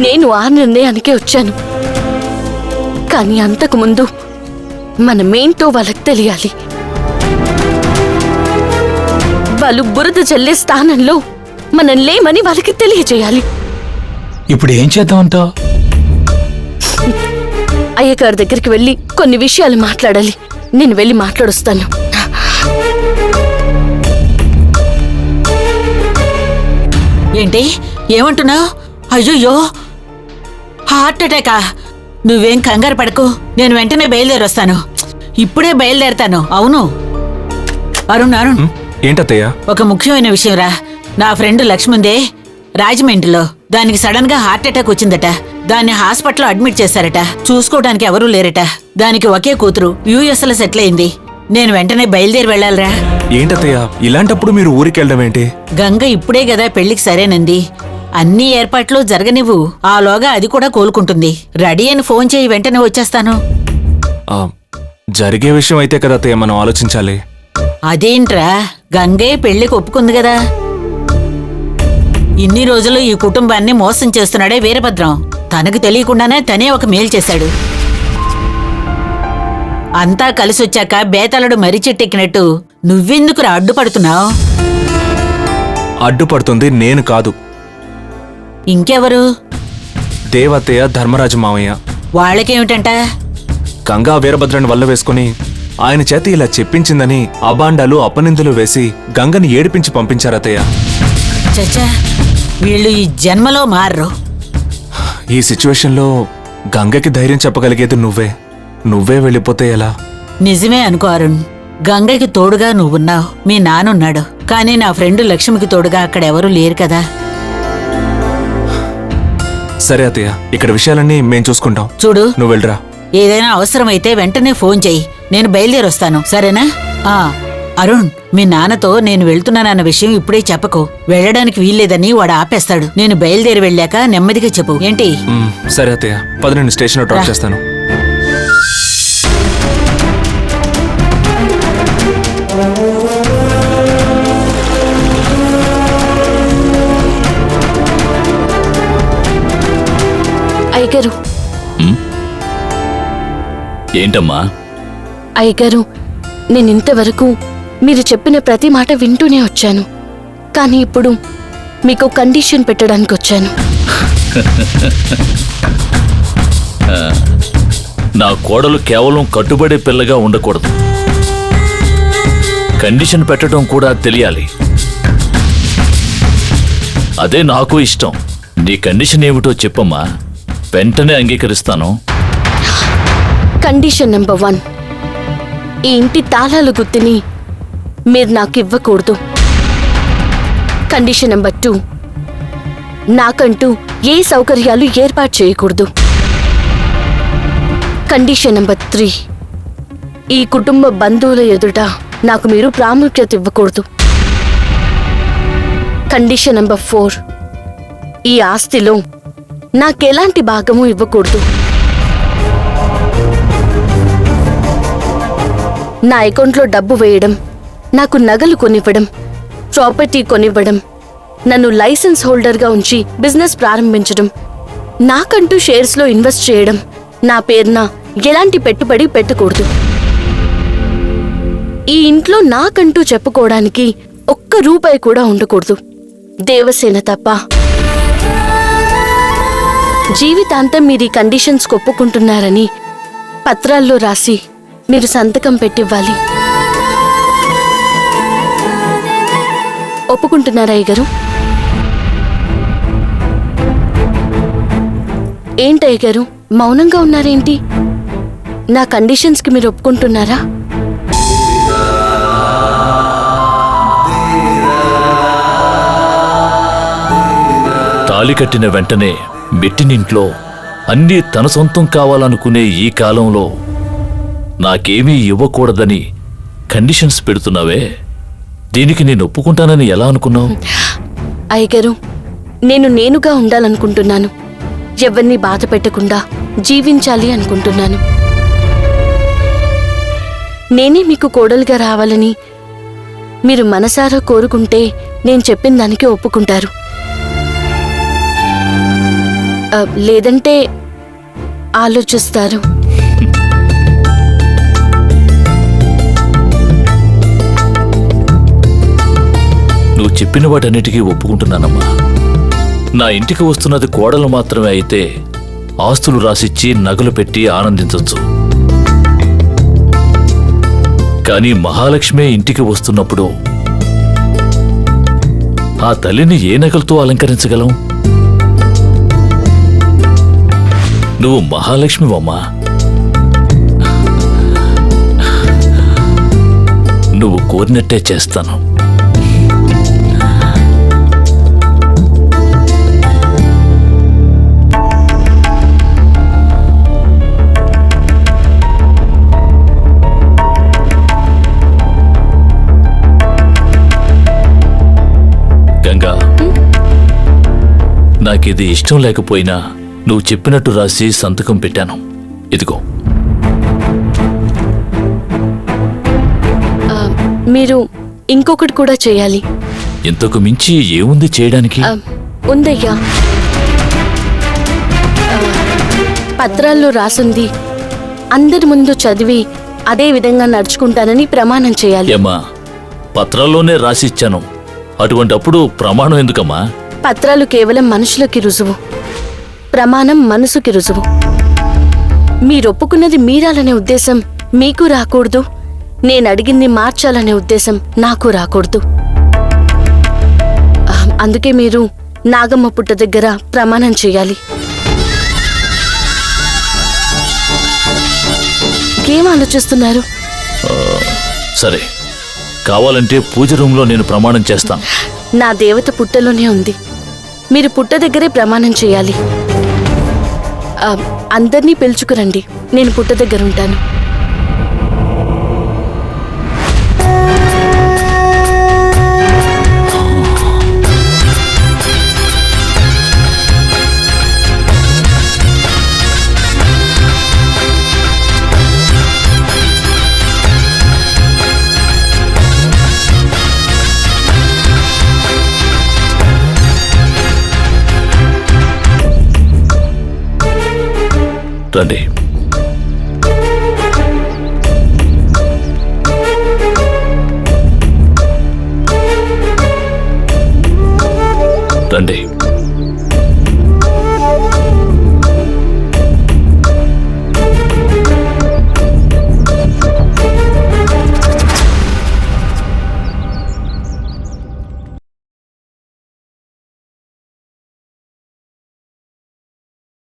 నేను ఆ నిర్ణయానికే వచ్చాను. కానీ అంతకుముందు మనమేంటో వాళ్ళకి తెలియాలి. వాళ్ళు బురద జల్లే స్థానంలో మనం లేమని వాళ్ళకి తెలియజేయాలి. ఇప్పుడు ఏం చేద్దామంటావు? అయ్యగారి దగ్గరికి వెళ్ళి కొన్ని విషయాలు మాట్లాడాలి. నేను వెళ్ళి మాట్లాడొస్తాను. ఏంటి ఏమంటున్నావు? అయ్యో, హార్ట్ అటాకా? నువ్వేం కంగారు పడకు, నేను వెంటనే బయలుదేరొస్తాను. ఇప్పుడే బయలుదేరతాను. అవును అరుణ్, ఏంటత్తయ్య? ఒక ముఖ్యమైన విషయం రా. నా ఫ్రెండ్ లక్ష్మిందే రాజమండ్రిలో. దానికి సడన్ గా హార్ట్ అటాక్ వచ్చిందట. దాన్ని హాస్పిటల్లో అడ్మిట్ చేశారట. చూసుకోవడానికి ఎవరూ లేరట. దానికి ఒకే కూతురు యుఎస్ లో సెటిల్ అయింది. నేను వెంటనే బయలుదేరి వెళ్ళాలిరా. ఏంటత్తయ్య ఇలాంటప్పుడు మీరు ఊరికి వెళ్ళడం ఏంటి? గంగ ఇప్పుడే కదా పెళ్లికి సరేనంది. అన్ని ఏర్పాట్లు జరగనివ్వు. ఆలోగా అది కూడా కోలుకుంటుంది. రెడీ అని ఫోన్ చేయి, వెంటనే వచ్చేస్తాను. జరిగే విషయం అయితే కదా అత్తయ్య మనం ఆలోచించాలి. అదేంట్రా, గంగే పెళ్లికి ఒప్పుకుంది కదా. ఇన్ని రోజులు ఈ కుటుంబాన్ని మోసం చేస్తున్నాడే వీరభద్రం. తనకు తెలియకుండానే తనే ఒక మేలు చేశాడు. అంతా కలిసొచ్చాక బేతలుడు మర్రి చెట్టెక్కినట్టు నువ్వెందుకురా అడ్డుపడుతున్నావు? అడ్డుపడుతుంది నేను కాదు, ఇంకెవరు? దేవత్తయ్య, ధర్మరాజు మావయ్య. వాళ్ళకేమిటంట? గంగా వీరభద్రాన్ని వల్ల వేసుకుని ఆయన చేత ఇలా చెప్పించిందని అబాండాలు అపనిందులు వేసి గంగని ఏడిపించి పంపించారతయ్య. చచ్చా, వీళ్ళు ఈ జన్మలో మారరు. ఈ సిచ్యువేషన్లో గంగకి ధైర్యం చెప్పగలిగేది నువ్వే వెళ్ళిపోతే ఎలా? నిజమే అనుకో అరుణ్. గంగకి తోడుగా నువ్వున్నావు, మీ నానున్నాడు. కానీ నా ఫ్రెండ్ లక్ష్మికి తోడుగా అక్కడెవరూ లేరు కదా. సరే అత్తయ్య, ఇక్కడ విషయాలన్నీ మేం చూసుకుంటాం. చూడు, నువ్వు వెళ్ళరా. ఏదైనా అవసరమైతే వెంటనే ఫోన్ చెయ్యి, నేను బయలుదేరొస్తాను. సరేనా? అరుణ్, మీ నాన్నతో నేను వెళ్తున్నానన్న విషయం ఇప్పుడే చెప్పకు. వెళ్ళడానికి వీల్లేదని వాడు ఆపేస్తాడు. నేను బయలుదేరి వెళ్ళాక నెమ్మదిగా చెప్పు, ఏంటి? సరే అత్తయ్య, పద, నేను స్టేషన్లో డ్రాప్ చేస్తాను. అయ్యగారు. ఏంటమ్మా? అయ్యగారు, నేనింతవరకు మీరు చెప్పిన ప్రతి మాట వింటూనే వచ్చాను. కానీ ఇప్పుడు మీకు కండిషన్ పెట్టడానికి వచ్చాను. నా కోడలు కేవలం కట్టుబడే పిల్లగా ఉండకూడదు, కండిషన్ పెట్టడం కూడా తెలియాలి. అదే నాకు ఇష్టం. నీ కండిషన్ ఏమిటో చెప్పమ్మా, వెంటనే అంగీకరిస్తాను. కండిషన్ నెంబర్ 1, ఈ ఇంటి తాళాలు గుర్తిని మీరు నాకు ఇవ్వకూడదు. కండిషన్ నెంబర్ 2, నాకంటూ ఏ సౌకర్యాలు ఏర్పాటు చేయకూడదు. కండిషన్ నెంబర్ 3, ఈ కుటుంబ బంధువుల ఎదుట నాకు మీరు ప్రాముఖ్యత ఇవ్వకూడదు. కండిషన్ నెంబర్ 4, ఈ ఆస్తిలో నాకెలాంటి భాగము ఇవ్వకూడదు. నా అకౌంట్లో డబ్బు వేయడం, నాకు నగలు కొనివ్వడం, ప్రాపర్టీ కొనివ్వడం, నన్ను లైసెన్స్ హోల్డర్గా ఉంచి బిజినెస్ ప్రారంభించడం, నాకంటూ షేర్స్లో ఇన్వెస్ట్ చేయడం, నా పేరున ఎలాంటి పెట్టుబడి పెట్టకూడదు. ఈ ఇంట్లో నాకంటూ చెప్పుకోవడానికి ఒక్క రూపాయి కూడా ఉండకూడదు, దేవసేన తప్ప. జీవితాంతం మీరు ఈ కండిషన్స్ ఒప్పుకుంటున్నారని పత్రాల్లో రాసి మీరు సంతకం పెట్టివ్వాలి. ఒప్పుకుంటున్నారా అయ్యగారు? ఏంటయ్యగారు మౌనంగా ఉన్నారేంటి? నా కండిషన్స్కి మీరు ఒప్పుకుంటున్నారా? తాళి కట్టిన వెంటనే మెట్టినింట్లో అన్నీ తన సొంతం కావాలనుకునే ఈ కాలంలో నాకేమీ ఇవ్వకూడదని కండిషన్స్ పెడుతున్నావే, దీనికి నేను ఒప్పుకుంటానని ఎలా అనుకున్నావు? అయ్యగారు, నేనుగా ఉండాలనుకుంటున్నాను. ఎవరిని బాధ పెట్టకుండా జీవించాలి అనుకుంటున్నాను. నేనే మీకు కోడలుగా రావాలని మీరు మనసారా కోరుకుంటే నేను చెప్పిన దానికి ఒప్పుకుంటారు. లేదంటే ఆలోచిస్తారు. నువ్వు చెప్పిన వాటన్నిటికీ ఒప్పుకుంటున్నానమ్మా. నా ఇంటికి వస్తున్నది కోడలు మాత్రమే అయితే ఆస్తులు రాసిచ్చి నగలు పెట్టి ఆనందించొచ్చు. కానీ మహాలక్ష్మే ఇంటికి వస్తున్నప్పుడు ఆ తల్లిని ఏ నగలతో అలంకరించగలం? నువ్వు మహాలక్ష్మివమ్మా. నువ్వు కోరినట్టే చేస్తాను. గంగా, నాకిది ఇష్టం లేకపోయినా నువ్వు చెప్పినట్టు రాసి సంతకం పెట్టాను. ఇదిగో. మీరు ఇంకొకటి కూడా చేయాలి. ఇంతకు మించి ఏముంది చేయడానికి? ఉందయ్యా. పత్రాల్లో రాసుంది అందరి ముందు చదివి అదే విధంగా నడుచుకుంటానని ప్రమాణం చేయాలి. ఏమ్మా, పత్రాల్లోనే రాసిచ్చాను. అటువంటప్పుడు ప్రమాణం ఎందుకమ్మా? పత్రాలు కేవలం మనుషులకి రుజువు, ప్రమాణం మనసుకి రుజువు. మీరొప్పుకున్నది మీరాలనే ఉద్దేశం మీకు రాకూడదు, నేను అడిగింది మార్చాలనే ఉద్దేశం నాకు రాకూడదు. అందుకే మీరు నాగమ్మ పుట్ట దగ్గర ప్రమాణం చేయాలి. ఏం ఆలోచిస్తున్నారు? సరే, కావాలంటే పూజ రూంలో నేను ప్రమాణం చేస్తాను. నా దేవత పుట్టలోనే ఉంది. మీరు పుట్ట దగ్గరే ప్రమాణం చేయాలి. అందర్నీ పిలుచుకురండి, నేను పుట్ట దగ్గర ఉంటాను. రండి. రండి.